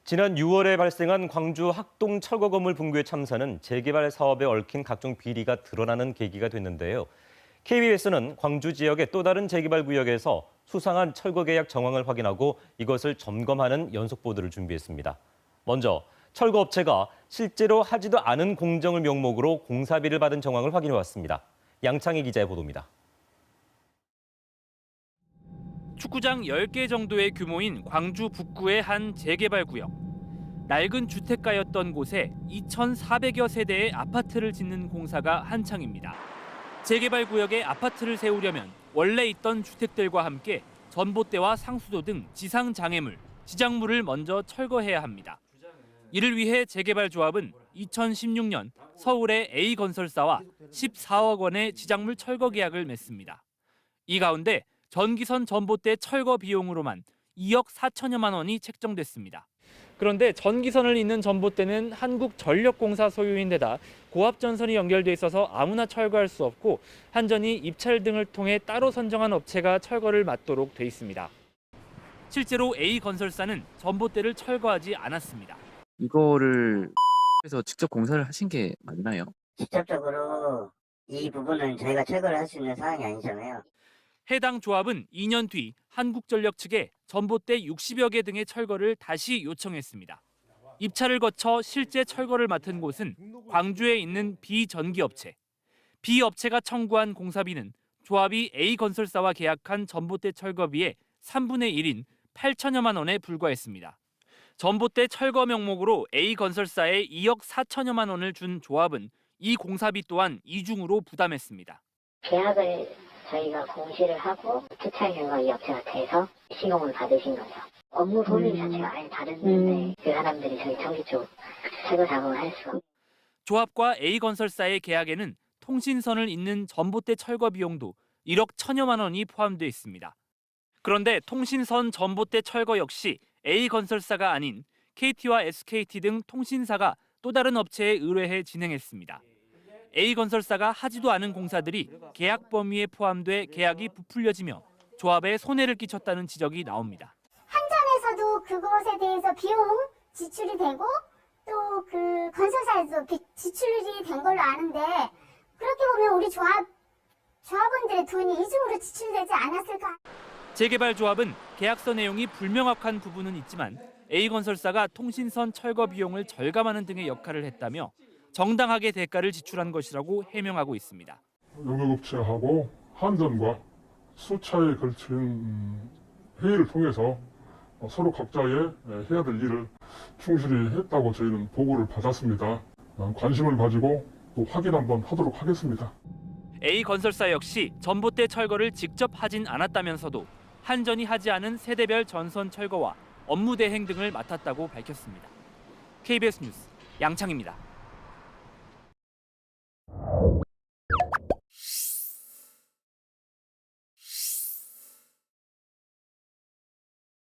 지난 6월에 발생한 광주 학동 철거 건물 붕괴 참사는 재개발 사업에 얽힌 각종 비리가 드러나는 계기가 됐는데요. KBS는 광주 지역의 또 다른 재개발 구역에서 수상한 철거 계약 정황을 확인하고 이것을 점검하는 연속 보도를 준비했습니다. 먼저 철거 업체가 실제로 하지도 않은 공정을 명목으로 공사비를 받은 정황을 확인해 왔습니다. 양창희 기자의 보도입니다. 축구장 10개 정도의 규모인 광주 북구의 한 재개발 구역. 낡은 주택가였던 곳에 2,400여 세대의 아파트를 짓는 공사가 한창입니다. 재개발 구역에 아파트를 세우려면 원래 있던 주택들과 함께 전봇대와 상수도 등 지상 장애물, 지장물을 먼저 철거해야 합니다. 이를 위해 재개발 조합은 2016년 서울의 A건설사와 14억 원의 지장물 철거 계약을 맺습니다. 이 가운데 전기선 전봇대 철거 비용으로만 2억 4천여만 원이 책정됐습니다. 그런데 전기선을 잇는 전봇대는 한국전력공사 소유인 데다 고압전선이 연결돼 있어서 아무나 철거할 수 없고 한전이 입찰 등을 통해 따로 선정한 업체가 철거를 맡도록 돼 있습니다. 실제로 A건설사는 전봇대를 철거하지 않았습니다. 이거를 해서 직접 공사를 하신 게 맞나요? 직접적으로 이 부분은 저희가 철거를 할 수 있는 사항이 아니잖아요. 해당 조합은 2년 뒤 한국전력 측에 전봇대 60여 개 등의 철거를 다시 요청했습니다. 입찰을 거쳐 실제 철거를 맡은 곳은 광주에 있는 B전기업체. B업체가 청구한 공사비는 조합이 A건설사와 계약한 전봇대 철거비의 3분의 1인 8천여만 원에 불과했습니다. 전봇대 철거 명목으로 A건설사에 2억 4천여만 원을 준 조합은 이 공사비 또한 이중으로 부담했습니다. 계약을 저희가 공시를 하고 투찰 결과 이 업체가 돼서 시공을 받으신 거죠. 업무 범위 자체가 아예 다른데 그 사람들이 저희 전기 쪽 철거 작업을 할 수가. 조합과 A건설사의 계약에는 통신선을 잇는 전봇대 철거 비용도 1억 1천여만 원이 포함되어 있습니다. 그런데 통신선 전봇대 철거 역시 A건설사가 아닌 KT와 SKT 등 통신사가 또 다른 업체에 의뢰해 진행했습니다. A건설사가 하지도 않은 공사들이 계약 범위에 포함돼 계약이 부풀려지며 조합에 손해를 끼쳤다는 지적이 나옵니다. 한전에서도 그것에 대해서 비용 지출이 되고 또 그 건설사에도 지출이 된 걸로 아는데 그렇게 보면 우리 조합원들의 돈이 이중으로 지출되지 않았을까? 재개발 조합은 계약서 내용이 불명확한 부분은 있지만 A건설사가 통신선 철거 비용을 절감하는 등의 역할을 했다며 정당하게 대가를 지출한 것이라고 해명하고 있습니다. 용역업체하고 한전과 수차에 걸친 회의를 통해서 서로 각자의 해야 될 일을 충실히 했다고 저희는 보고를 받았습니다. 관심을 가지고 또 확인 한번 하도록 하겠습니다. A건설사 역시 전봇대 철거를 직접 하진 않았다면서도 한전이 하지 않은 세대별 전선 철거와 업무 대행 등을 맡았다고 밝혔습니다. KBS 뉴스 양창희입니다.